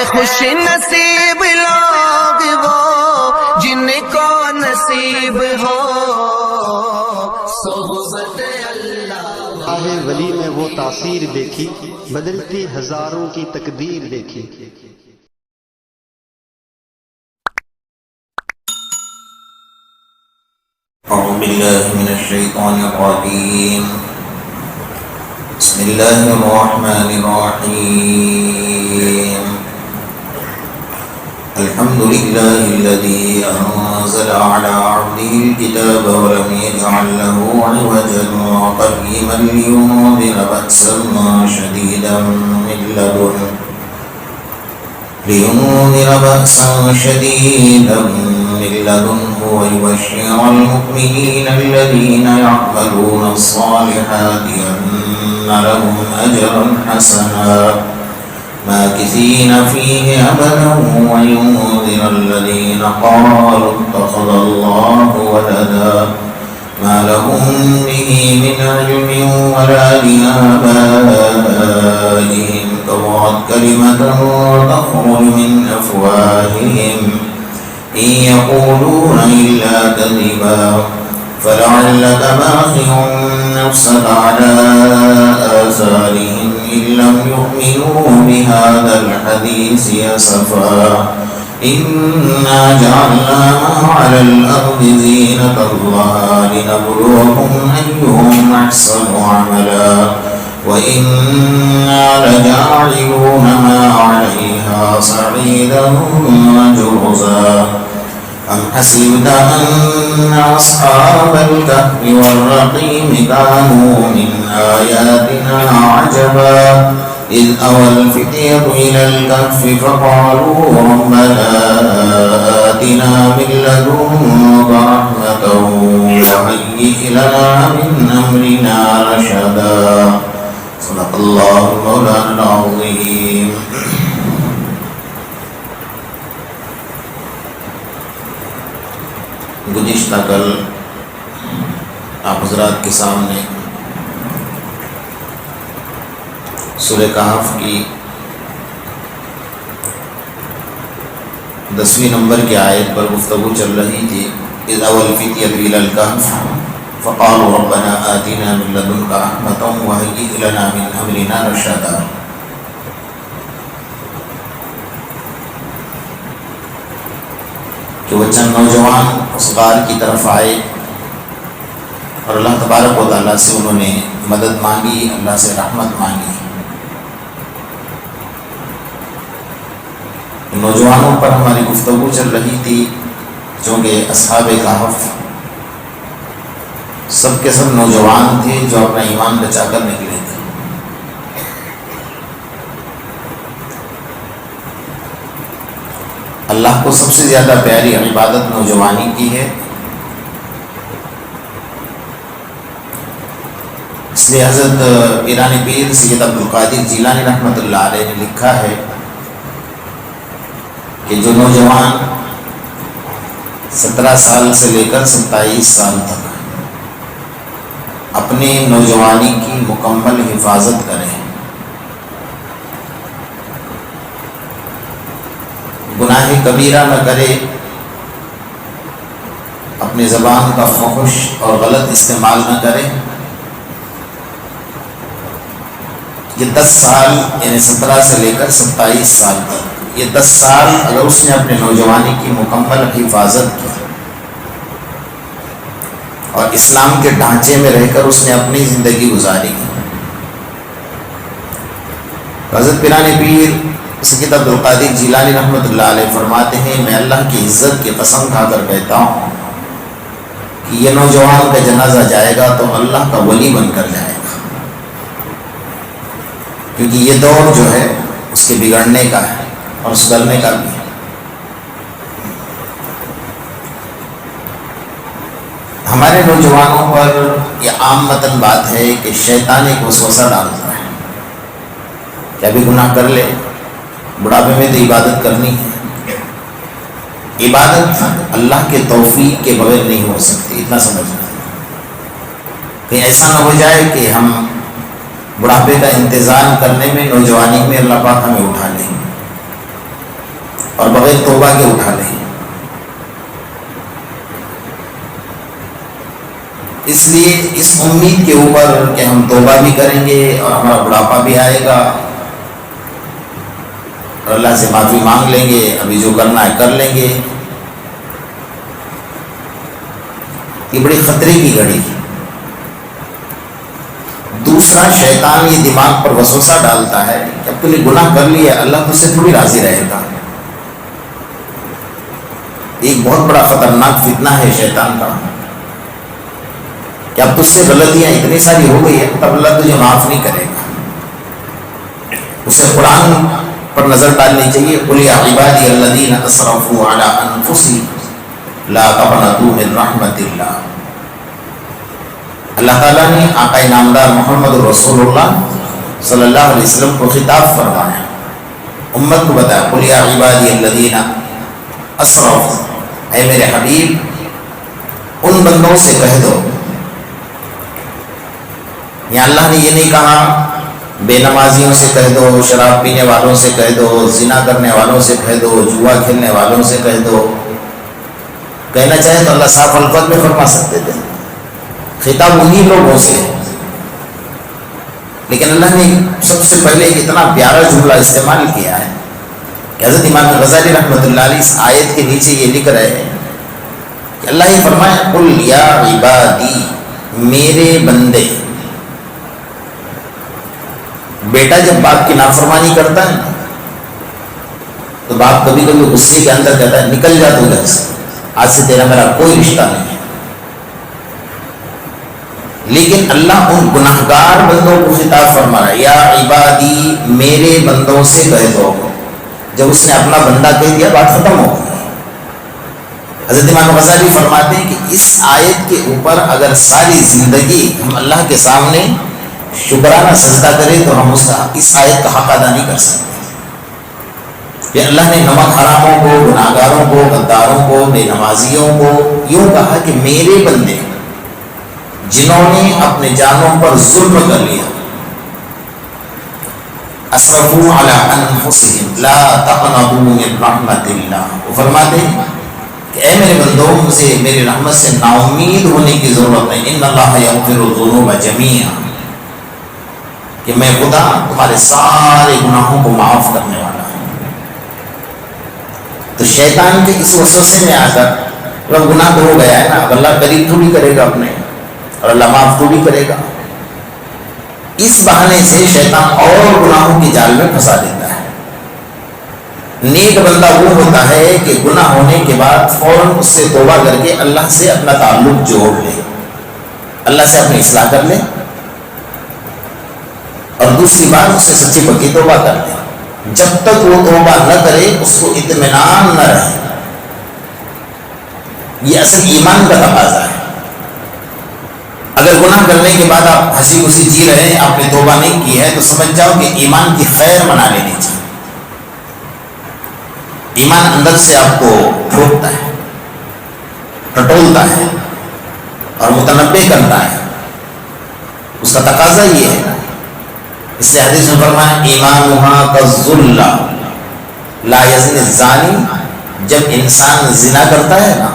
خوش نصیب لوگ وہ جن کو نصیب ہو صحبت اللہ۔ راہ ولی میں وہ تاثیر دیکھی، بدلتی ہزاروں کی تقدیر دیکھی۔ اعوذ باللہ من الشیطان الرجیم، بسم اللہ الرحمن الرحیم، الحمد للہ الذی انزل علی عبده الكتاب ولم يجعل له عوجا قیما لینذر بأسا شدیدا من لدنه ويبشر المؤمنين الذين يعملون الصالحات أن لهم أجرا حسنا ماكثين فيه أبدا وينذر الذين قالوا اتخذ الله ولدا ما لهم به من علم ولا لآبائهم كبرت كلمة تخرج من أفواههم إن يقولون إلا كذبا فلعلك باخع نفسك على آثارهم إن لم يؤمنوا بهذا الحديث أسفا إنا جعلنا ما على الأرض زينة لها لنبلوهم أيهم أحسن عملا وإنا لجاعلون ما عليها صعيدا جرزا أم حسبت أن أصحاب الكهف والرقيم كانوا من آياتنا عجبا إذ أوى الفتية إلى الكهف فقالوا ربنا آتنا من لدنك رحمة وهيئ لنا من أمرنا رشدا صدق اللہ مولانا العظیم۔ گزشتہ کل آپ حضرات کے سامنے سورہ کہف کی 10ویں نمبر کی آیت پر گفتگو چل رہی تھی۔ اذ اوى الفتية إلى الكهف فقالوا ربنا آتنا من لدنك رحمة وهيئ لنا من أمرنا رشدا۔ کہ وہ چند نوجوان اس غار کی طرف آئے اور اللہ تبارک و تعالیٰ سے انہوں نے مدد مانگی، اللہ سے رحمت مانگی۔ نوجوانوں پر ہماری گفتگو چل رہی تھی، چونکہ اصحاب کہف سب کے سب نوجوان تھے جو اپنا ایمان بچا کر نکلے تھے۔ اللہ کو سب سے زیادہ پیاری عبادت نوجوانی کی ہے، اس لیے حضرت پیران پیر سید عبدالقادر جیلانی رحمۃ اللہ علیہ نے لکھا ہے کہ جو نوجوان 17 سال سے لے کر 27 سال تک اپنی نوجوانی کی مکمل حفاظت کریں، گناہ کبیرہ نہ کرے، اپنی زبان کا فحش اور غلط استعمال نہ کرے، یہ 10 سال یعنی 17 سے لے کر 27 سال تک، یہ 10 سال اگر اس نے اپنے نوجوانی کی مکمل حفاظت کی اور اسلام کے ڈھانچے میں رہ کر اس نے اپنی زندگی گزاری، حضرت پیران پیر سید عبدالقادر جیلانی رحمۃ اللہ علیہ فرماتے ہیں میں اللہ کی عزت کی قسم کھا کر کہتا ہوں کہ یہ نوجوان کا جنازہ جائے گا تو اللہ کا ولی بن کر جائے گا، کیونکہ یہ دور جو ہے اس کے بگڑنے کا ہے اور سدھرنے کا بھی ہے۔ ہمارے نوجوانوں پر یہ عام متن بات ہے کہ شیطان ایک وسوسہ ڈالتا ہے کہ ابھی گناہ کر لے، بڑھاپے میں تو عبادت کرنی ہے۔ عبادت اللہ کے توفیق کے بغیر نہیں ہو سکتی، اتنا سمجھنا ہے۔ کہیں ایسا نہ ہو جائے کہ ہم بڑھاپے کا انتظام کرنے میں نوجوانی میں اللہ پاک ہمیں اٹھا لیں، بغیر توبہ کے اٹھا لیں. اس لیے اس امید کے اوپر کہ ہم توبہ بھی کریں گے اور ہمارا بڑھاپا بھی آئے گا اور اللہ سے معافی مانگ لیں گے, ابھی جو کرنا ہے کر لیں گے, یہ بڑی خطرے کی گھڑی. دوسرا, شیطان یہ دماغ پر وسوسہ ڈالتا ہے کہ اب تو نے گناہ کر لیا, اللہ تجھ سے تھوڑی راضی رہے گا. ایک بہت بڑا خطرناک فتنہ ہے شیطان کا کہ اب تجھ سے غلطیاں اتنی ساری ہو گئی ہے تب اللہ تجھے معاف نہیں کرے گا. اسے قرآن پر نظر ڈالنی چاہیے. قل یا عبادی الذین اسرفوا علی انفسہم لا تقنطوا من رحمت اللہ. اللہ تعالیٰ نے آقا نامدار محمد رسول اللہ صلی اللہ علیہ وسلم کو خطاب فرمایا, امت کو بتایا, قل یا عبادی الذین اسرفوا, اے میرے حبیب ان بندوں سے کہہ دو. یا اللہ نے یہ نہیں کہا بے نمازیوں سے کہہ دو, شراب پینے والوں سے کہہ دو, زنا کرنے والوں سے کہہ دو, جوا کھیلنے والوں سے کہہ دو. کہنا چاہے تو اللہ صاف الفاظ میں فرما سکتے تھے, خطاب انہی لوگوں سے, لیکن اللہ نے سب سے پہلے ایک اتنا پیارا جملہ استعمال کیا ہے کہ حضرت امام غزالی رحمۃ اللہ علیہ اس آیت کے نیچے یہ لکھ رہے ہیں کہ اللہ یہ فرمایا, قل یا عبادی, میرے بندے. بیٹا جب باپ کی نافرمانی کرتا ہے تو باپ کبھی کبھی غصے کے اندر کہتا ہے نکل جا تو گھر سے, آج سے تیرا میرا کوئی رشتہ نہیں ہے. لیکن اللہ ان گناہگار بندوں کو خطاب فرما رہا ہے, یا عبادی, میرے بندوں سے کہہ دو. جب اس نے اپنا بندہ کہہ دیا بات ختم ہو گئی. حضرت امام غزالی فرماتے ہیں کہ اس آیت کے اوپر اگر ساری زندگی ہم اللہ کے سامنے شکرانہ سجدہ کریں تو ہم اس آیت کا حق ادا نہیں کر سکتے. کہ اللہ نے نمک حراموں کو, گناہگاروں کو, غداروں کو, بے نمازیوں کو یوں کہا کہ میرے بندے جنہوں نے اپنے جانوں پر ظلم کر لیا, اسرفوا علی انفسہم لا تقنطوا من رحمت اللہ. وہ فرماتے ہیں کہ اے میرے بندوں, مجھے میری رحمت سے نا امید ہونے کی ضرورت نہیں. ان اللہ یغفر الذنوب جميعا, کہ میں خدا تمہارے سارے گناہوں کو معاف کرنے والا ہوں. تو شیطان کے اس وسوسے میں آ کر وہ گناہ تو ہو گیا ہے نا, اب اللہ قریب تھوڑی کرے گا اپنے, اور اللہ معاف تھوڑی کرے گا. اس بہانے سے شیطان اور گناہوں کی جال میں پھنسا دیتا ہے. نیک بندہ وہ ہوتا ہے کہ گناہ ہونے کے بعد فوراً اس سے توبہ کر کے اللہ سے اپنا تعلق جوڑ لے, اللہ سے اپنی اصلاح کر لے, اور دوسری بات اس سے سچی پکی توبہ کر لے. جب تک وہ توبہ نہ کرے اس کو اطمینان نہ رہے. یہ اصل ایمان کا تقاضا ہے. اگر گناہ کرنے کے بعد آپ ہنسی خوشی جی رہے ہیں, آپ نے توبہ نہیں کی ہے, تو سمجھ جاؤ کہ ایمان کی خیر منا لینی چاہیے. ایمان اندر سے آپ کو ٹھوکتا ہے, ٹٹولتا ہے اور متنبع کرتا ہے. اس کا تقاضا یہ ہے. اس لیے حدیث میں فرمایا ایمانھا کالظلہ لا یزنی الزانی. جب انسان زنا کرتا ہے نا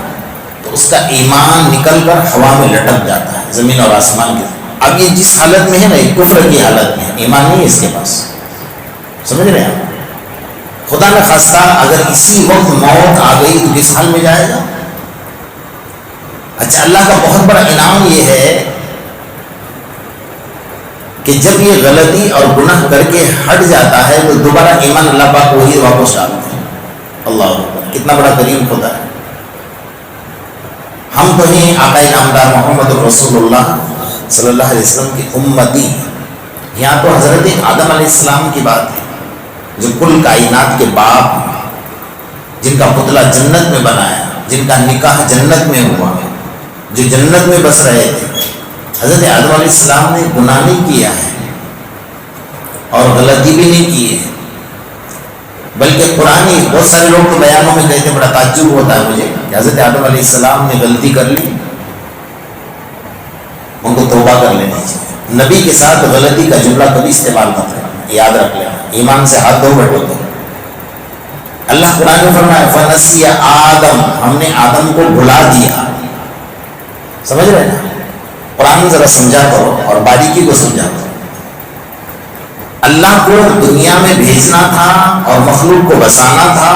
تو اس کا ایمان نکل کر ہوا میں لٹک جاتا ہے, زمین اور آسمان کے. اب یہ جس حالت میں ہے نا, یہ کفر کی حالت میں ہے, ایمان نہیں ہے اس کے پاس. سمجھ رہے ہیں آپ؟ خدا نہ خواستہ اگر اسی وقت موت آ گئی تو کس حال میں جائے گا. اچھا, اللہ کا بہت بڑا انعام یہ ہے کہ جب یہ غلطی اور گناہ کر کے ہٹ جاتا ہے تو دوبارہ ایمان اللہ پاک وہی واپس ڈالتے ہیں. اللہ اکبر, کتنا بڑا کریم خدا ہے. ہم تو ہیں آقا نامدار محمد رسول اللہ صلی اللہ علیہ وسلم کی امتی. یہاں تو حضرت آدم علیہ السلام کی بات ہے جو کل کائنات کے باپ ہیں, جن کا پتلا جنت میں بنایا, جن کا نکاح جنت میں ہوا, جو جنت میں بس رہے تھے. حضرت آدم علیہ السلام نے گناہ نہیں کیا ہے اور غلطی بھی نہیں کی ہے, بلکہ قرآن بہت سارے لوگ تو بیانوں میں کہتے ہیں, بڑا تعجب ہوتا ہے مجھے کہ حضرت آدم علیہ السلام نے غلطی کر لی, ان کو توبہ کر لینی چاہیے. نبی کے ساتھ غلطی کا جملہ کبھی استعمال مت کرنا, یاد رکھ لینا. ایمان سے ہاتھ دھو بیٹھو تو اللہ قرآن میں فرمایا فنسی آدم، ہم نے آدم کو بھلا دیا. سمجھ رہے نا؟ قرآن ذرا سمجھا کرو اور باریکی کو سمجھا کرو. اللہ کو دنیا میں بھیجنا تھا اور مخلوق کو بسانا تھا،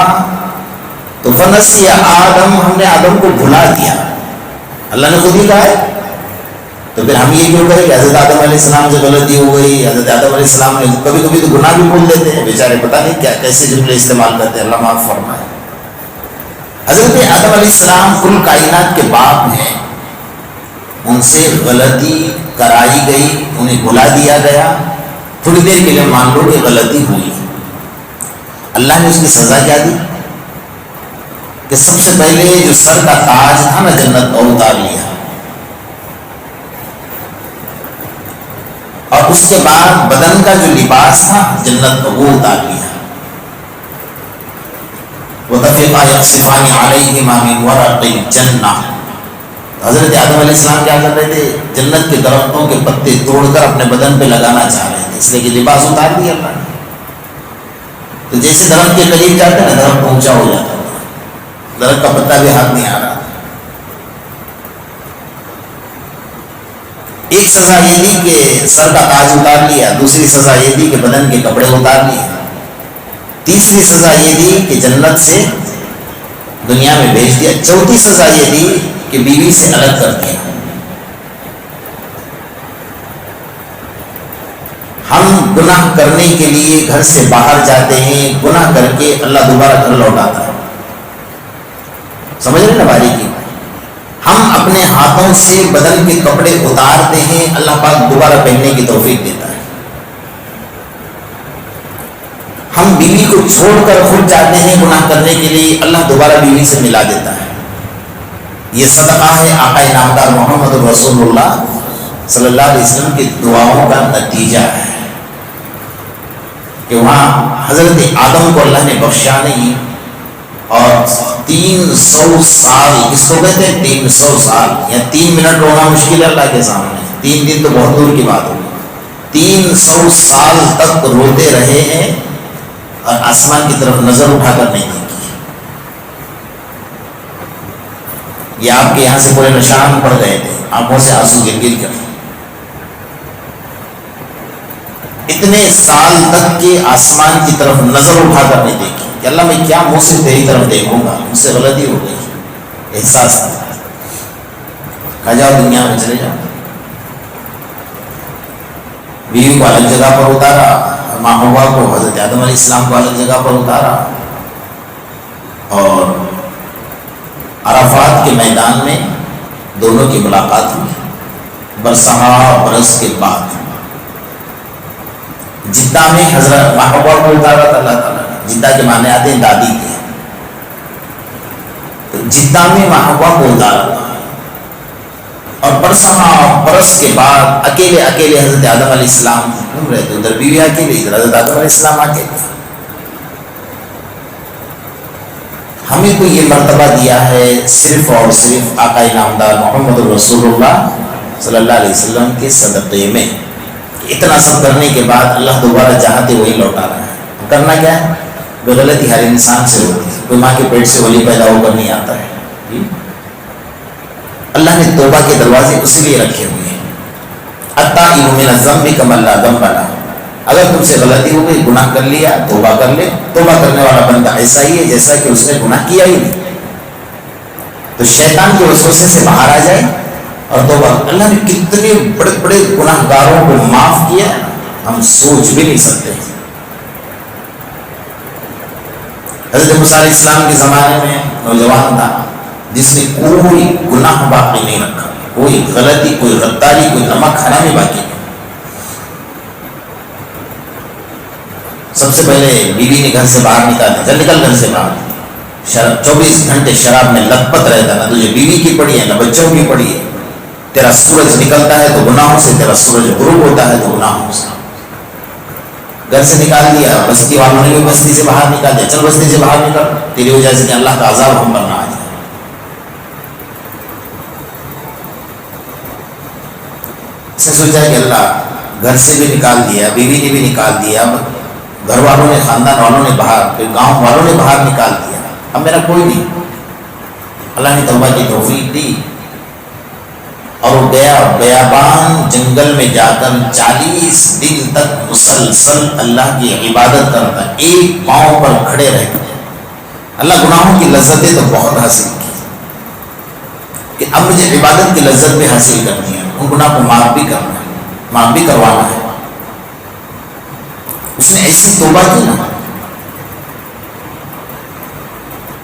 تو فنسی آدم، ہم نے آدم کو بھلا دیا. اللہ نے خود ہی کہا ہے. تو پھر ہم یہ کیوں کریں کہ حضرت آدم علیہ السلام سے غلطی ہو گئی؟ حضرت آدم علیہ السلام نے کبھی کبھی تو گناہ بھی بول دیتے ہیں بیچارے، پتہ نہیں کیا کیسے جملے استعمال کرتے ہیں. اللہ معاف فرمائے. حضرت آدم علیہ السلام کل کائنات کے باپ ہیں، ان سے غلطی کرائی گئی، انہیں بھلا دیا گیا. تھوڑی دیر کے لیے مان لو کہ غلطی ہوئی. اللہ نے اس کی سزا کیا دی کہ سب سے پہلے جو سر کا تاج تھا نا جنت کا اتار لیا، اور اس کے بعد بدن کا جو لباس تھا جنت کا وہ اتار لیا. وَطَفِقَا يَخْصِفَانِ عَلَيْهِمَا مِنْ وَرَقِ الْجَنَّةِ. حضرت آدم علیہ السلام کیا کر رہے تھے؟ جنت کے درختوں کے پتے توڑ کر اپنے بدن پہ لگانا چاہ رہے تھے، اس لیے کہ لباس اتار دیا اللہ نے. تو جیسے درخت کے قریب جاتے نا درخت اونچا ہو جاتا تھا، درخت کا پتا بھی ہاتھ نہیں آ رہا. ایک سزا یہ دی کہ سر کا تاج اتار لیا، دوسری سزا یہ دی کہ بدن کے کپڑے اتار لیے، تیسری سزا یہ دی کہ جنت سے دنیا میں بھیج دیا، چوتھی سزا یہ دی کہ بیوی سے الگ کر دیا. ہم گناہ کرنے کے لیے گھر سے باہر جاتے ہیں، گناہ کر کے اللہ دوبارہ گھر لوٹاتا ہے. سمجھ رہے نا باریکی؟ ہم اپنے ہاتھوں سے بدن کے کپڑے اتارتے ہیں، اللہ پاک دوبارہ پہننے کی توفیق دیتا ہے. ہم بیوی کو چھوڑ کر خود جاتے ہیں گناہ کرنے کے لیے، اللہ دوبارہ بیوی سے ملا دیتا ہے. یہ صدقہ ہے آقا نامدار محمد رسول اللہ صلی اللہ علیہ وسلم کی دعاؤں کا نتیجہ ہے کہ وہاں حضرت آدم کو اللہ نے بخشا نہیں، اور 300 سال، اس کو کہتے ہیں 300 سال یا 3 منٹ رونا مشکل ہے اللہ کے سامنے، 3 دن تو بہت دور کی بات ہوگی. 300 سال تک روتے رہے ہیں اور آسمان کی طرف نظر اٹھا کر نہیں دیکھی. یہ آپ کے یہاں سے پورے نشان پڑ گئے تھے، آنکھوں سے آنسو گر گر کر. اتنے سال تک کے آسمان کی طرف نظر اٹھا کر نہیں دیکھی کہ اللہ میں کیا منہ سے تیری طرف دیکھوں گا، مجھ سے غلطی ہو گئی. احساس تھا. کہا جاؤ دنیا میں چلے جاؤ. بیوی کو الگ جگہ پر اتارا، ماں ہوا کو حضرت آدم علیہ السلام کو الگ جگہ پر اتارا، اور عرفات کے میدان میں دونوں کی ملاقات ہوئی برسہا برس کے بعد. جدہ میں حضرت محبوبہ کو اتارا تھا اللہ تعالیٰ نے. جدہ کے معنی آتے ہیں دادی کے، تو جدہ میں محبوبہ کو اتارا تھا، اور برسہا برس کے بعد اکیلے اکیلے حضرت آدم علیہ السلام گھوم رہے تھے. ادھر بیوی اکیلی، ادھر حضرت آدم علیہ السلام اکیلے. ہمیں کو یہ مرتبہ دیا ہے صرف اور صرف آقا نامدار محمد رسول اللہ صلی اللہ علیہ وسلم کے صدقے میں. اتنا سب کرنے کے بعد اللہ دوبارہ چاہتے وہی لوٹا رہا ہے. کرنا کیا ہے؟ بے غلطی ہر انسان سے ہوتی ہے، کوئی ماں کے پیٹ سے ولی پیدا ہو کر نہیں آتا ہے. اللہ نے توبہ کے دروازے اسی لیے رکھے ہوئے ہیں. التائب من الذنب کمن لا ذنب لہ. اگر تم سے غلطی ہو گئی، گناہ کر لیا، توبہ کر لے. توبہ کرنے والا بندہ ایسا ہی ہے جیسا کہ اس نے گناہ کیا ہی نہیں. تو شیطان کے وسوسے سے باہر آ جائے اور توبہ. اللہ نے کتنے بڑے بڑے گناہ گاروں کو معاف کیا، ہم سوچ بھی نہیں سکتے. حضرت موسیٰ علیہ السلام کے زمانے میں نوجوان تھا جس نے کوئی گناہ باقی نہیں رکھا، کوئی غلطی، کوئی غداری، کوئی نمک کھانا بھی باقی نہیں. سب سے پہلے بیوی نے گھر سے باہر نکالا، چل نکل گھر سے باہر. 24 گھنٹے شراب میں لت پت رہتا، نہ تجھے بیوی کی پڑی ہے نہ بچوں کی پڑی ہے. تیرا سورج نکلتا ہے تو گناہوں سے، تیرا سورج غروب ہوتا ہے تو گناہوں سے. گھر سے نکال دیا، بستی والوں نے بھی بستی سے باہر نکال دیا. چل بستی سے باہر نکل، تیری وجہ سے کہ اللہ کا عذاب ہم پر نہ آ جائے. اس نے سوچا کہ اللہ گھر سے بھی نکال دیا، بیوی نے بھی نکال دیا، گھر والوں نے، خاندان والوں نے باہر، پھر گاؤں والوں نے باہر نکال دیا، اب میرا کوئی نہیں. اللہ نے توبہ کی توفیق دی اور وہ گیا بیابان جنگل میں جا کر 40 دن تک مسلسل اللہ کی عبادت کرتا، ایک پاؤں پر کھڑے رہتا. اللہ گناہوں کی لذتیں تو بہت حاصل کی کہ اب مجھے عبادت کی لذت بھی حاصل کرنی ہے، ان گناہ کو معاف بھی کرنا ہے، معاف بھی کروانا ہے. اس نے ایسی توبہ کی نا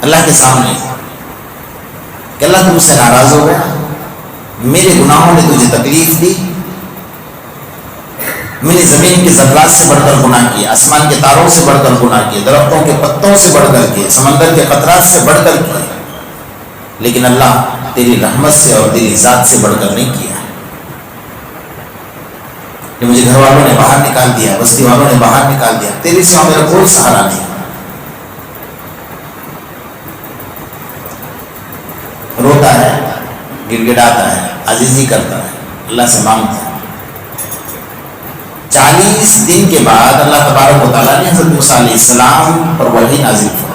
اللہ کے سامنے کہ اللہ تم سے ناراض ہو گیا، میرے گناہوں نے تجھے تکلیف دی، میں نے زمین کے ذرات سے بڑھ کر گناہ کیا، آسمان کے تاروں سے بڑھ کر گناہ کیے، درختوں کے پتوں سے بڑھ کر کیے، سمندر کے قطرات سے بڑھ کر کیے، لیکن اللہ تیری رحمت سے اور تیری ذات سے بڑھ کر نہیں کیا. کہ مجھے گھر والوں نے باہر نکال دیا، بستی والوں نے باہر نکال دیا، تیرے سوا میرا کوئی سہارا نہیں. روتا ہے، گڑ گڑاتا ہے، عاجزی کرتا ہے، اللہ سے مانگتا ہے. 40 دن کے بعد اللہ تبارک و تعالیٰ نے حضرت موسیٰ علیہ السلام پر وحی نازل فرمائی.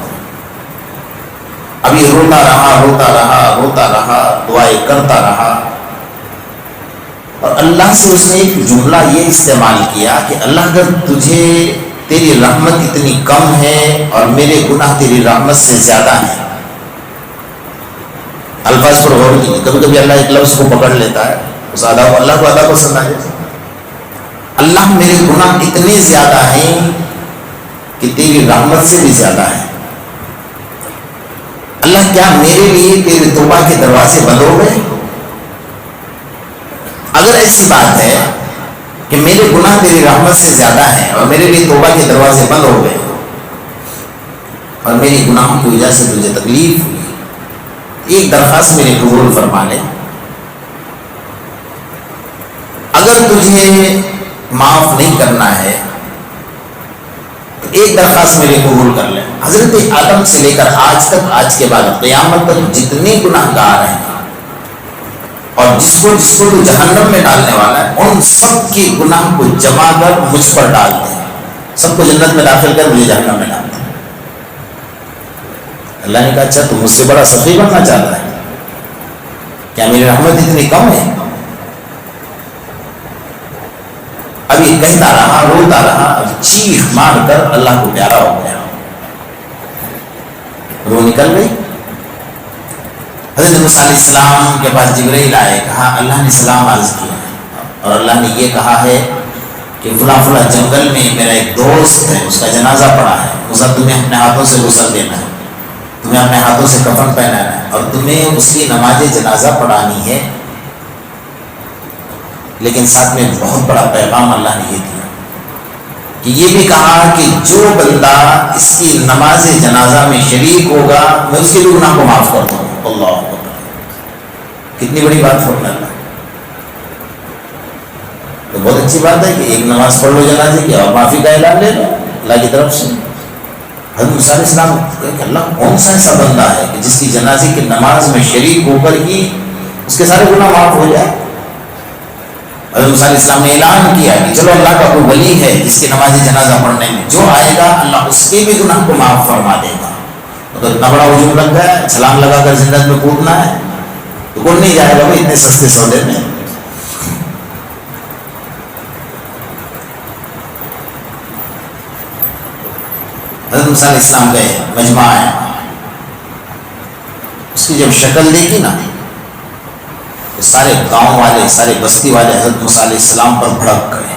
اب یہ روتا رہا، دعائیں کرتا رہا، اور اللہ سے اس نے ایک جملہ یہ استعمال کیا کہ اللہ اگر تجھے تیری رحمت اتنی کم ہے اور میرے گناہ تیری رحمت سے زیادہ ہیں. الفاظ پر غور کیجیے، کبھی کبھی اللہ ایک لفظ کو پکڑ لیتا ہے، اس ادا کو اللہ کو ادا پسند آ جاتا ہے. اللہ میرے گناہ اتنے زیادہ ہیں کہ تیری رحمت سے بھی زیادہ ہیں. اللہ کیا میرے لیے تیرے توبہ کے دروازے بند ہو گئے؟ اگر ایسی بات ہے کہ میرے گناہ تیری رحمت سے زیادہ ہیں اور میرے لیے توبہ کے دروازے بند ہو گئے اور میری گناہوں کی وجہ سے تجھے تکلیف ہوئی، ایک درخواست میرے قبول فرما لے. اگر تجھے معاف نہیں کرنا ہے تو ایک درخواست میرے قبول کر لے. حضرت آدم سے لے کر آج تک، آج کے بعد قیامت تک جتنے گناہ گار ہیں اور جس کو تو جہنم میں ڈالنے والا ہے، ان سب کی گناہ کو جمع کر مجھ پر ڈال دے، سب کو جنت میں داخل کر مجھے جہنم میں ڈال دے. اللہ نے کہا اچھا تو مجھ سے بڑا سخی بننا چاہتا ہے کیا؟ میری رحمت اتنی کم ہے؟ اب یہ کہتا رہا، روتا رہا، اب چیخ مار کر اللہ کو پیارا ہو گیا، روح نکل گئی. حضرت موسیٰ علیہ السلام کے پاس جبرائیل آئے، کہا اللہ نے سلام عرض کیا اور اللہ نے یہ کہا ہے کہ فلاں فلاں جنگل میں میرا ایک دوست ہے، اس کا جنازہ پڑا ہے، موسیٰ تمہیں اپنے ہاتھوں سے غسل دینا ہے، تمہیں اپنے ہاتھوں سے کفن پہنانا ہے اور تمہیں اس کی نماز جنازہ پڑھانی ہے. لیکن ساتھ میں بہت بڑا پیغام اللہ نے یہ دیا کہ یہ بھی کہا کہ جو بندہ اس کی نماز جنازہ میں شریک ہوگا میں اس کے بھی گناہ کو معاف کر دوں گا. اللہ اکبر، کتنی بڑی بات ہے اللہ. تو بہت اچھی بات ہے کہ ایک نماز پڑھ لو جنازے کی اور معافی کا اعلان لے لو اللہ کی طرف سے. حضرت موسیٰ علیہ السلام کہ اللہ کون سا ایسا بندہ ہے کہ جس کی جنازے کی نماز میں شریک ہو کر ہی اس کے سارے گناہ معاف ہو جائے. حضرت موسیٰ علیہ السلام نے اعلان کیا کہ چلو اللہ کا کوئی ولی ہے جس کی نماز جنازہ پڑھنے میں جو آئے گا اللہ اس کے بھی گناہ کو معاف فرما دے گا. تو اتنا بڑا ہجوم لگ گیا ہے، چھلانگ لگا کر جنت میں کودنا ہے تو کون نہیں جائے گا بھائی اتنے سستے سودے میں. حضرت موسیٰ علیہ السلام گئے، مجمع ہے، اس کی جب شکل دیکھی نا تو سارے گاؤں والے، سارے بستی والے حضرت موسیٰ علیہ السلام پر بھڑک گئے.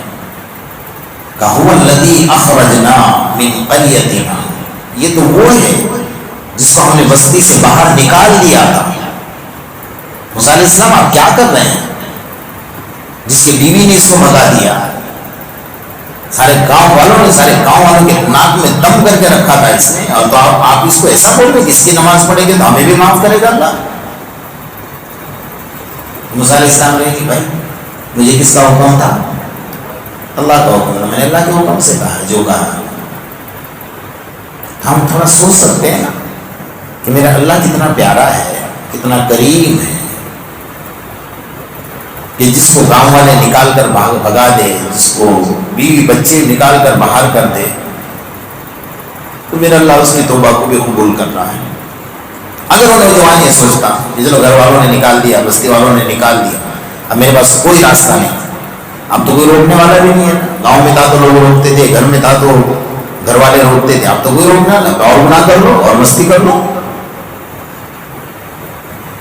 کہا هو الذی اخرجنا من قریتنا، یہ تو وہ ہے جس کو ہم نے بستی سے باہر نکال دیا تھا. موسیٰ علیہ السلام آپ کیا کر رہے ہیں؟ جس کی بیوی نے اس کو بھگا دیا، سارے گاؤں والوں کے ناک میں دم کر کے رکھا تھا اس نے، اور تو آپ اس کو ایسا بول رہے کہ اس کی نماز پڑھیں گے تو ہمیں بھی معاف کرے گا اللہ. موسیٰ علیہ السلام نے کہ بھائی مجھے کس کا حکم تھا؟ اللہ کا حکم تھا، میں نے اللہ کے حکم سے کہا جو کہا. ہم تھوڑا سوچ سکتے ہیں نا کہ میرا اللہ کتنا پیارا ہے، کتنا کریم ہے کہ جس کو گاؤں والے نکال کر بھگا دے، جس کو بیوی بچے نکال کر باہر کر دے، تو میرا اللہ اس کی توبہ کو بھی قبول کر رہا ہے. اگر وہ نوجوان یہ سوچتا کہ چلو گھر والوں نے نکال دیا, بستی والوں نے نکال دیا, اب میرے پاس کوئی راستہ نہیں, اب تو کوئی روکنے والا بھی نہیں ہے. گاؤں میں تھا تو لوگ روکتے تھے, گھر میں تھا تو گھر والے روکتے تھے, اب تو کوئی روکنا نہ, اور گناہ کر لو اور مستی کر لو.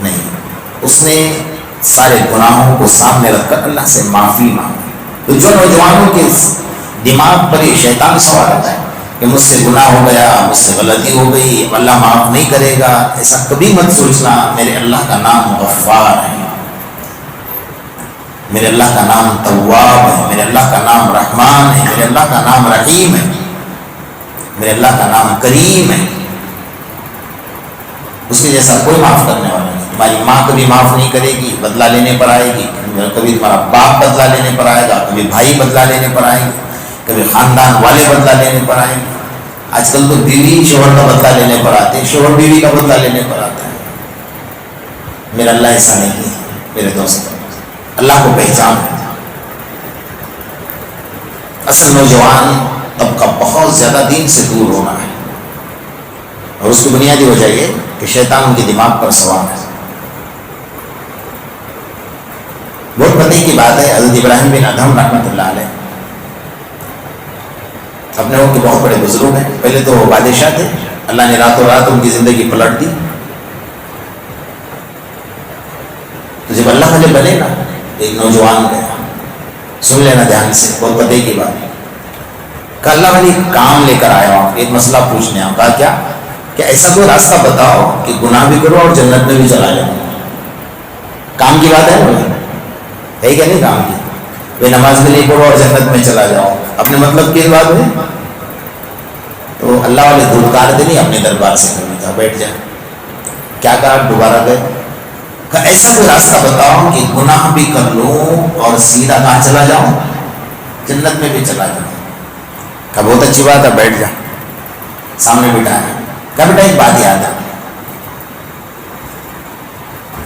نہیں, اس نے سارے گناہوں کو سامنے رکھ کر اللہ سے معافی مانگی. تو جو نوجوانوں کے دماغ پر یہ شیطان سوال آتا ہے کہ مجھ سے گناہ ہو گیا, مجھ سے غلطی ہو گئی, اللہ معاف نہیں کرے گا, ایسا کبھی مت سوچنا. میرے اللہ کا نام غفار ہے, میرے اللہ کا نام تواب ہے, میرے اللہ کا نام رحمان ہے, میرے اللہ کا نام رحیم ہے, میرے اللہ کا نام کریم ہے. اس کے جیسا کوئی معاف کرنے والا نہیں. تمہاری ماں کبھی معاف نہیں کرے گی, بدلہ لینے پر آئے گی. کبھی تمہارا باپ بدلہ لینے پر آئے گا, کبھی بھائی بدلہ لینے پر آئے گا, کبھی خاندان والے بدلہ لینے پر آئیں گے. آج کل تو بیوی شوہر کا بدلہ لینے پر آتے ہیں, شوہر بیوی کا بدلہ لینے پر آتا ہے. میرا اللہ ایسا نہیں ہے میرے دوست. اللہ کو پہچان. اصل نوجوان طبقہ بہت زیادہ دین سے دور ہونا ہے, اور اس کی بنیادی وجہ یہ کہ شیطان ان کے دماغ پر سوار ہے. بہت پتے کی بات ہے, حضرت ابراہیم بن ادھم رحمۃ اللہ علیہ اپنے وقت کے بہت بڑے بزرگ ہیں. پہلے تو وہ بادشاہ تھے, اللہ نے راتوں رات ان کی زندگی پلٹ دی. تو جب اللہ والے بنے نا, ایک نوجوان گیا, سن لینا دھیان سے, بہت پتے کی بات. کہ اللہ والی کام لے کر آیا ہوں, ایک مسئلہ پوچھنے آؤں. کہا کیا؟ کہ ایسا کوئی راستہ بتاؤ کہ گناہ بھی کرو اور جنت میں بھی چلا جاؤ. کام کی بات ہے کیا نہیں کام کی؟ وہ نماز بھی نہیں پڑھو اور جنت میں چلا جاؤ, اپنے مطلب کی بات ہے. تو اللہ والے دھودکار دے نہیں اپنے دربار سے کرنے کا, بیٹھ جائے. کیا کہا؟ دوبارہ گئے. کہ ایسا کوئی راستہ بتاؤ کہ گناہ بھی کر لوں اور سیدھا کہاں چلا جاؤں؟ جنت میں بھی چلا جاؤں. کہ بہت اچھی بات ہے, بیٹھ جا. سامنے بٹھایا. کہ بیٹا ایک بات یاد ہے,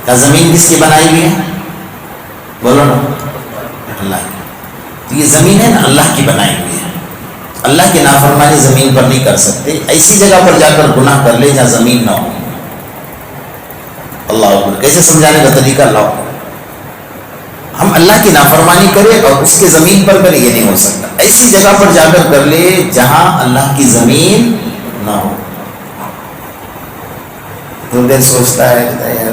کہ زمین کس کی بنائی ہوئی ہے؟ بولو نا, اللہ کی. تو یہ زمین ہے نا, اللہ کی بنائی ہوئی ہے. اللہ کی نافرمانی زمین پر نہیں کر سکتے. ایسی جگہ پر جا کر گناہ کر لے جہاں زمین نہ ہو. اللہ اکبر. کیسے سمجھانے کا طریقہ لاؤ. ہم اللہ کی نافرمانی کریں اور اس کے زمین پر کریں, یہ نہیں ہو سکتا. ایسی جگہ پر جا کر کر لے جہاں اللہ کی زمین نہ ہو. تو دیر سوچتا ہے, یار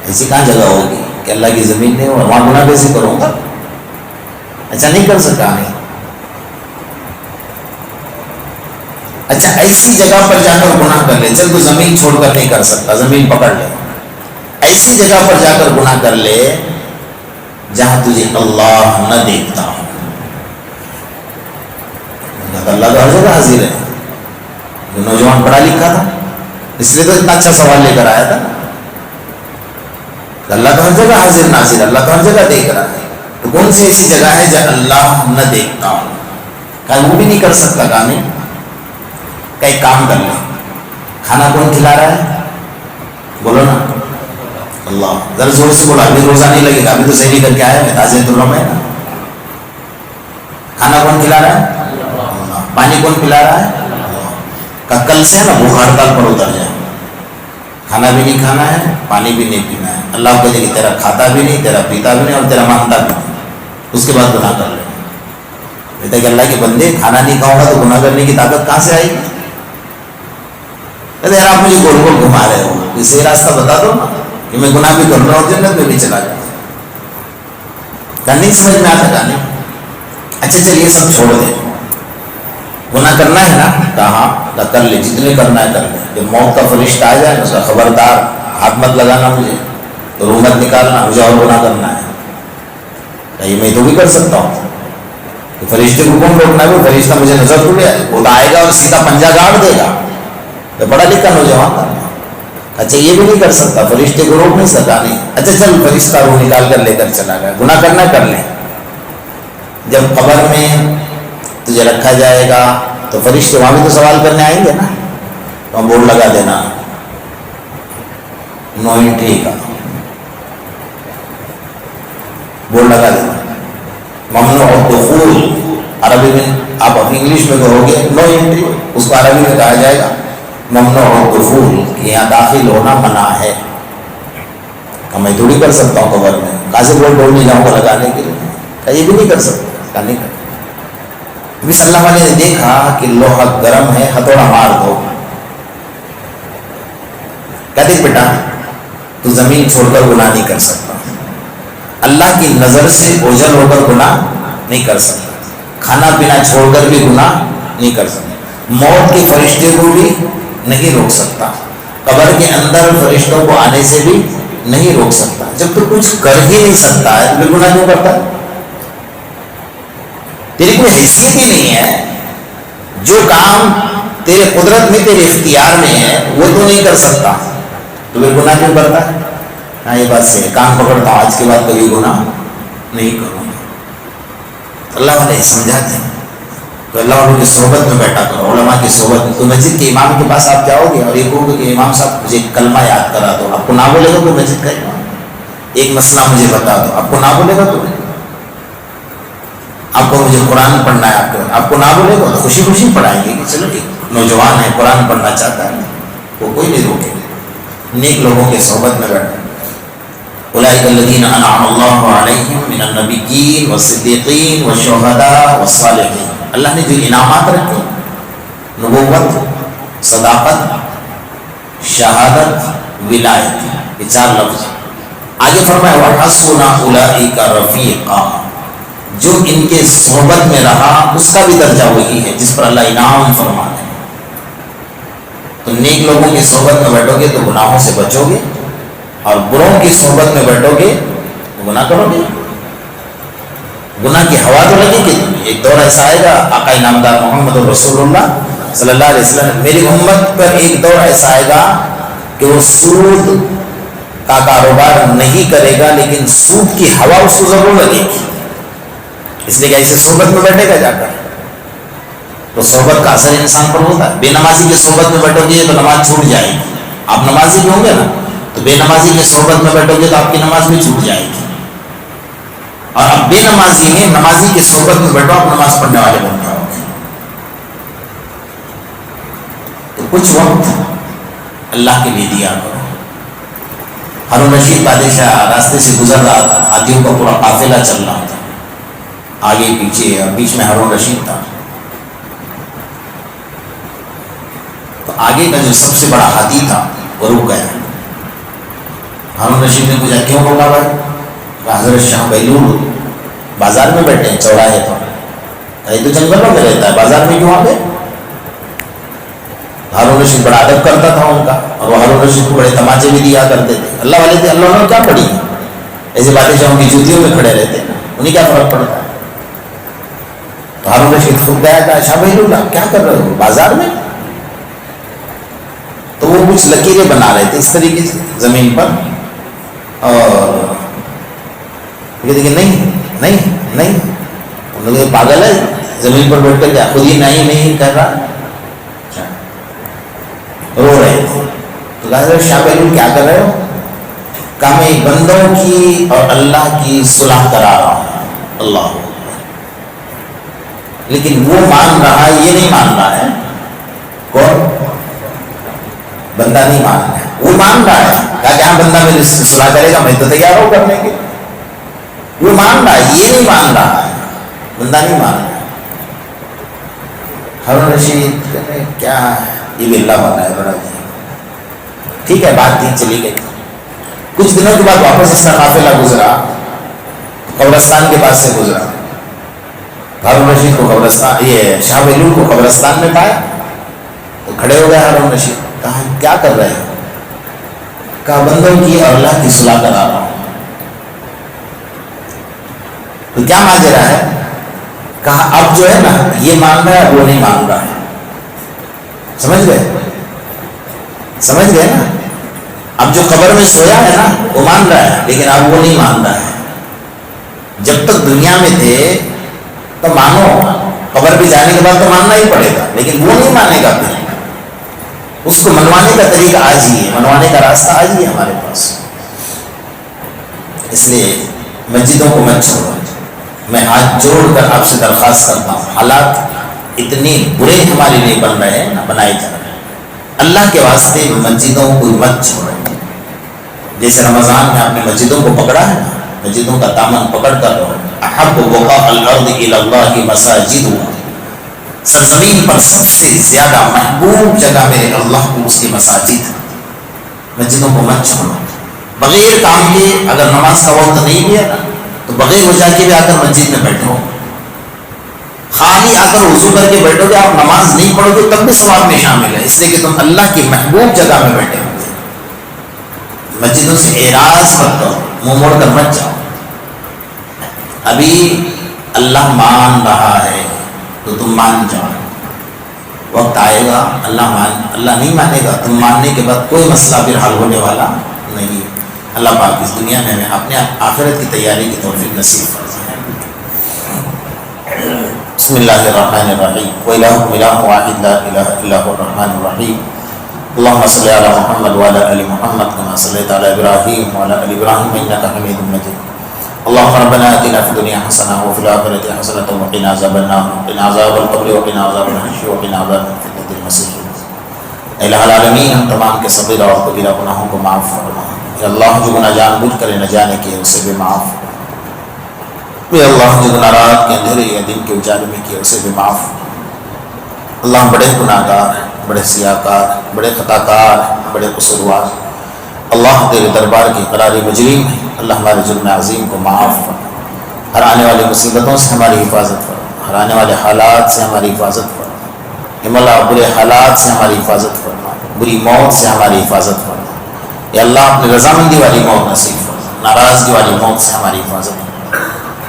ایسی کہاں جگہ ہوگی کہ اللہ کی زمین نہیں ہو, وہاں گناہ کیسے کروں گا؟ اچھا نہیں کر سکا. نہیں. اچھا ایسی جگہ پر جا کر گناہ کر لے. چل تو زمین چھوڑ کر نہیں کر سکتا, زمین پکڑ لے. ایسی جگہ پر جا کر گناہ کر لے جہاں تجھے اللہ نہ دیکھتا ہو. اللہ تو ہر جگہ حاضر ہے. جو نوجوان پڑھا لکھا تھا, اس لیے تو اتنا اچھا سوال لے کر آیا تھا. اللہ تو ہر جگہ حاضر ناظر, اللہ تو ہر جگہ دیکھ رہا ہے. تو کون سی ایسی جگہ ہے جہاں اللہ نہ دیکھتا ہوں؟ کہا وہ بھی نہیں کر سکتا. کہا نہیں. کہ ایک کام کر لے. کھانا کون کھلا رہا ہے؟ بولو نا, اللہ. ذرا زور سے بولا, ابھی روزہ نہیں لگے گا, ابھی تو سحری کر کے آیا ہے, تازے ترم ہے نا. کھانا کون کھلا رہا ہے؟ اللہ. پانی کون پلا رہا ہے؟ اللہ. کہ کل سے نا بھوک ہڑتال پر اتر جائے. کھانا بھی نہیں کھانا ہے, پانی بھی نہیں پینا ہے. اللہ کہے کہ تیرا کھاتا بھی نہیں, تیرا پیتا بھی نہیں, اور تیرا مانگتا بھی نہیں. اس کے بعد گناہ کر لے. کہتا ہے کہ اللہ کے بندے, کھانا نہیں کھاؤں گا تو گناہ کرنے کی طاقت کہاں سے آئے گی؟ کہتے ہیں آپ مجھے گول گول گھما رہے ہو, اسے راستہ بتا دو نا کہ میں گناہ بھی کر رہا ہوں, جنت میں بھی چلا جاؤں. نہیں سمجھ میں آتا. کہا نہیں. اچھا چلیے سب چھوڑ دیں, گناہ کرنا ہے نا؟ کہاں کر لے, جتنے کرنا ہے کر لے. جب موت کا فرشتہ آ جائے اس کا خبردار, ہاتھ مت لگانا مجھے, روح مت نکالنا, مجھے اور گناہ کرنا ہے. کہ میں تو بھی کر سکتا ہوں. تو فرشتے کو کون روکنا ہے؟ وہ فرشتہ مجھے نظر تو لے, وہ تو آئے گا اور سیدھا پنجہ گاڑ دے گا. تو پڑھا لکھا نوجوان تھا. اچھا یہ بھی نہیں کر سکتا, فرشتے کو روک نہیں سکا. نہیں. اچھا چل, فرشتہ روح نکال کر لے کر چلا گیا. گناہ کرنا کر لیں. جب قبر میں تجھے رکھا جائے گا تو فرشتے وہاں بھی تو سوال کرنے آئیں گے نا. وہاں بورڈ لگا دینا, نو انٹری کا بورڈ لگا دینا, ممنوع الدخول, عربی میں آپ انگلش میں کہو گے نو انٹری، اس کو عربی میں کہا جائے گا ممنوع الدخول، کہ یہاں داخل ہونا منع ہے. میں تھوڑی کر سکتا ہوں قبر میں، کہاں سے بول ڈول نہیں جاؤں گا لگانے کے لیے، یہ بھی نہیں کر سکتا. نہیں کر. نبی صلی اللہ علیہ نے دیکھا کہ لوہا گرم ہے، ہتھوڑا مار دو. کہتے بیٹا تو زمین چھوڑ کر گناہ نہیں کر سکتا، اللہ کی نظر سے اوجھل ہو کر گناہ نہیں کر سکتا، کھانا پینا چھوڑ کر بھی گناہ نہیں کر سکتا، موت کے فرشتے کو بھی نہیں روک سکتا، قبر کے اندر فرشتوں کو آنے سے بھی نہیں روک سکتا. جب تو کچھ کر ہی نہیں سکتا ہے تو پھر گناہ کیوں کرتا ہے؟ تیری کوئی حیثیت ہی نہیں ہے. جو کام تیرے قدرت میں تیرے اختیار میں ہے وہ تو نہیں کر سکتا تو پھر گناہ کیوں کرتا ہے؟ ہاں یہ بات سے کام پکڑتا ہوں، آج کے بعد کبھی گناہ نہیں کروں گا. اللہ والے سمجھاتے ہیں تو اللہ والوں کی صحبت میں بیٹھا کرو، علماء کی صحبت میں. تو مسجد کے امام کے پاس آپ جاؤ گے اور یہ کہو گے کہ امام صاحب مجھے کلمہ یاد کرا دو، آپ کو نہ بولے گا کوئی مسجد کا امام؟ ایک مسئلہ مجھے بتا دو، آپ کو نہ بولے گا تو؟ آپ کو مجھے قرآن پڑھنا ہے، آپ کو نہ بولے گا تو خوشی خوشی پڑھائیں گے کہ چلو ٹھیک، نوجوان ہے قرآن پڑھنا چاہتا ہے، وہ کوئی نہیں روکے. نیک لوگوں کے صحبت میں بیٹھے. اولئک الذین انعم اللہ علیہم من النبیین والصدیقین والشہداء والصالحین. اللہ نے جو انعامات رکھے، نبوت، صداقت، شہادت، ولایت، یہ 4 لفظ. آگے فرمایا وحسن اولئک رفیقا، جو ان کے صحبت میں رہا اس کا بھی درجہ وہی ہے جس پر اللہ انعام فرماتا ہے. تو نیک لوگوں کی صحبت میں بیٹھو گے تو گناہوں سے بچو گے، اور بروں کی صحبت میں بیٹھو گے تو گناہ کرو گے. گناہ کی ہوا تو لگے گی. ایک دور ایسا آئے گا، آقا انعامدار محمد رسول اللہ صلی اللہ علیہ وسلم، میری امت پر ایک دور ایسا آئے گا کہ وہ سود کا کاروبار نہیں کرے گا لیکن سود کی ہوا اس کو ضرور لگے گی، اس لیے کہ ایسے صحبت میں بیٹھے گا جا کر تو صحبت کا اثر انسان پر ہوتا ہے. بے نمازی کی صحبت میں بیٹھو گے تو نماز چھوٹ جائے گی. آپ نمازی بھی ہوں گے نا، تو بے نمازی کی صحبت میں بیٹھو گے تو آپ کی نماز بھی چھوٹ جائے گی. اور اب بے نمازی ہیں، نمازی کی صحبت میں بیٹھو، آپ نماز پڑھنے والے بن جاؤ گے. تو کچھ وقت اللہ کے لیے دیا کرو. ہارون رشید بادشاہ راستے سے گزر رہا تھا، ہاتھیوں کا پورا قافلہ چل رہا تھا، آگے پیچھے، اور بیچ میں ہارون رشید تھا. تو آگے کا جو سب سے بڑا ہاتھی تھا وہ رک گیا. ہارون رشید نے پوچھا کیوں ہوگا بھائی؟ حضرت شاہ بیلول بازار میں بیٹھے ہیں چوراہے پر، یہ تو جنگلوں میں رہتا ہے، بازار میں کیوں آ گئے؟ ہارون رشید بڑا ادب کرتا تھا ان کا، اور وہ ہارون رشید کو بڑے تماچے بھی دیا کرتے تھے. اللہ والے تھے، اللہ نے کیا پڑھی؟ ایسے بادشاہوں کی جوتیوں میں کھڑے رہتے ہیں، انہیں کیا فرق پڑتا ہے؟ تو ہارون رشید خود گیا تھا، شاہ بیلول آپ کیا کر رہے ہو بازار میں؟ تو وہ کچھ لکیریں بنا رہے تھے اس طریقے سے زمین پر، اور یہ دیکھیں نہیں نہیں نہیں، ہم لوگ پاگل ہے زمین پر بیٹھ کر کیا خود ہی نہیں کر رہا، رو رہے تھے. تو کہا شاہ بیلول کیا کر رہے ہو؟ کہا میں بندوں کی اور اللہ کی صلح کرا رہا ہوں. اللہ، لیکن وہ مان رہا ہے، یہ نہیں مان رہا ہے. کون؟ بندہ نہیں مان رہا ہے، وہ مان رہا ہے. کہا کہ ہاں بندہ میرے سے صلح کرے گا، میں تو تیار ہوں کرنے کے. وہ مان رہا ہے، یہ نہیں مان رہا ہے، بندہ نہیں مان رہا ہے. ہارون رشید کیا یہ بھی اللہ بنا ہے بڑا جی. ٹھیک ہے، بات ٹھیک چلی گئی. کچھ دنوں کے بعد واپس اس کا قافلہ گزرا، قبرستان کے پاس سے گزرا. ہارون رشید کو قبرستان، یہ شاہ بیلول کو قبرستان میں پایا تو کھڑے ہو گئے ہارون رشید. کہا کیا کر رہے ہیں؟ کہا بندوں کی اور اللہ کی صلح کرا رہا ہوں. تو کیا ماجرا ہے؟ کہا اب جو ہے نا یہ مان رہا ہے، وہ نہیں مان رہا ہے. سمجھ گئے؟ سمجھ گئے نا؟ اب جو قبر میں سویا ہے نا وہ مان رہا ہے، لیکن اب وہ نہیں مان رہا ہے. جب تک دنیا میں تھے تو مانو، قبر پہ جانے کے بعد تو ماننا ہی پڑے گا، لیکن وہ نہیں مانے گا. پھر اس کو منوانے کا طریقہ آج ہی ہے، منوانے کا راستہ آج ہی ہے ہمارے پاس. اس لیے مسجدوں کو مت چھوڑو، میں ہاتھ جوڑ کر آپ سے درخواست کرتا ہوں، حالات اتنے برے ہمارے لیے بن رہے ہیں، نہ بنائے جا رہے ہیں، اللہ کے واسطے مسجدوں کو مت چھوڑیں۔ جیسے رمضان میں آپ نے مسجدوں کو پکڑا ہے نا، مسجدوں کا دامن پکڑ کر رہو۔ احب بقاء الارض الی اللہ مساجدها، سرزمین پر سب سے زیادہ محبوب جگہ میرے اللہ کو اس کی مساجد، مسجدوں کو مت چھوڑو۔ بغیر کام کے اگر نماز کا وقت نہیں لیا نا تو بغیر وجہ کے بھی آ کر مسجد میں بیٹھو، خالی آ کر وضو کر کے بیٹھو گے، آپ نماز نہیں پڑھو گے تب بھی ثواب میں شامل ہے، اس لیے کہ تم اللہ کی محبوب جگہ میں بیٹھے ہو۔ مسجدوں سے اعراض مت کرو، منہ موڑ کر مت جاؤ۔ ابھی اللہ مان رہا ہے تو تم مان جاؤ، وقت آئے گا اللہ نہیں مانے گا، تم ماننے کے بعد کوئی مسئلہ پھر حل ہونے والا نہیں۔ اللہ پاک اس دنیا میں ہمیں اپنے آخرت کی تیاری کی توفیق نصیب فرمائے۔ بسم اللہ الرحمن الرحیم، وَإِلَٰهُكُمْ إِلَٰهٌ وَاحِدٌ لَا إِلَٰهَ إِلَّا هُوَ الرَّحْمَٰنُ الرَّحِيمُ اللهم صل على محمد وعلى ال محمد كما صليت على ابراهيم وعلى ال ابراهيم انك حميد مجيد اللهم ربنا اتنا في الدنيا حسنه وفي الاخره حسنه وقنا عذاب النار وقنا عذاب القبر وقنا عذاب الحشر وقنا عذاب فتنة المسيح۔ اے الہ العالمین، ہم تمام کے صغیرہ اور کبیرہ گناہوں کو معاف فرما۔ اے اللہ، جو گناہ جان بوجھ کر نہ جانے کیے اسے بھی معاف فرما۔ اے اللہ، جو گناہ رات کے اندھیرے یا دن کے اجالے میں کیے اسے بھی معاف فرما۔ اللہ، ہم بڑے گناہ گار ہیں، بڑے سیاہکار، بڑے خطا کار، بڑے قصوروار۔ اللہ تیرے دربار کی قراری مجرم ہے، اللہ ہمارے جرم عظیم کو معاف فرما۔ ہر آنے والی مصیبتوں سے ہماری حفاظت فرما، ہر آنے والے حالات سے ہماری حفاظت فرما۔ اے مولا، برے حالات سے ہماری حفاظت فرما، بری موت سے ہماری حفاظت فرما۔ اے اللہ، اپنی رضامندی والی موت نصیب فرما، ناراضگی والی موت سے ہماری حفاظت فرما۔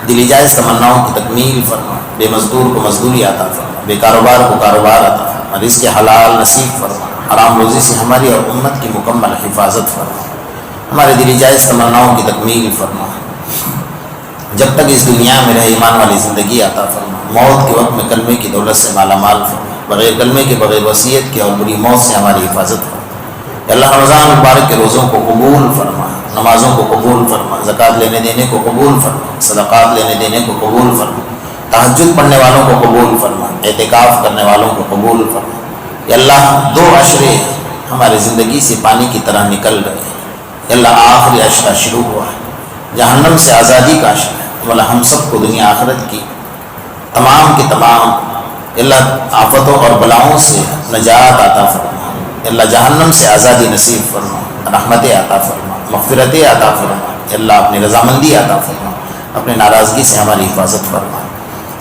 دلی جائز تمناؤں کی تکمیل فرما، بے مزدور کو مزدوری عطا فرما، بے کاروبار کو کاروبار عطا فرما، رزق حلال نصیب فرما، حرام روزی سے ہماری اور امت کی مکمل حفاظت فرما، ہمارے دلی جائز تمناؤں کی تکمیل فرما۔ جب تک اس دنیا میں رہے ایمان والی زندگی عطا فرما، موت کے وقت میں کلمے کی دولت سے مالا مال فرما، بغیر کلمے کے، بغیر وصیت کے اور بری موت سے ہماری حفاظت فرما۔ اے اللہ، رمضان مبارک کے روزوں کو قبول فرما، نمازوں کو قبول فرما، زکوٰۃ لینے دینے کو قبول فرما، صدقات لینے دینے کو قبول فرما، تہجد پڑھنے والوں کو قبول فرما، اعتکاف کرنے والوں کو قبول فرما۔ یا اللہ، 2 عشرے ہمارے زندگی سے پانی کی طرح نکل رہے ہیں، یا اللہ آخری عشرہ شروع ہوا ہے، جہنم سے آزادی کا عشرہ ہے۔ مولا، ہم سب کو دنیا آخرت کی تمام کی تمام یا اللہ آفتوں اور بلاؤں سے نجات عطا فرما، یا اللہ جہنم سے آزادی نصیب فرما، رحمت عطا فرما، مغفرت عطا فرما، یا اللہ اپنی رضامندی عطا فرما، اپنے ناراضگی سے ہماری حفاظت فرما۔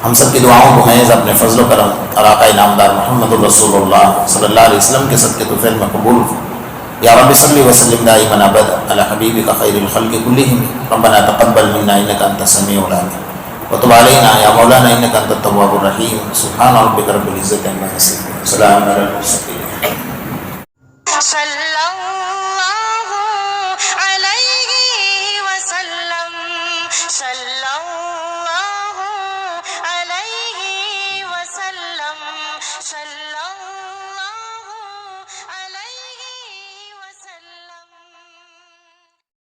ہم سب کی دعاؤں کو محض اپنے فضل و کرم اور آقا انعامدار محمد الرسول اللہ صلی اللہ علیہ وسلم کے صدقے طفیل میں قبول فرما۔ یا رب صلی وسلم دائما ابدا علی حبیبک خیر الخلق کلہم، ربنا تقبل منا انک انت السمیع العلیم وتب علینا یا مولانا انک انت التواب الرحیم۔ سبحان ربک رب العزۃ عما یصفون، سلام علی المرسلین۔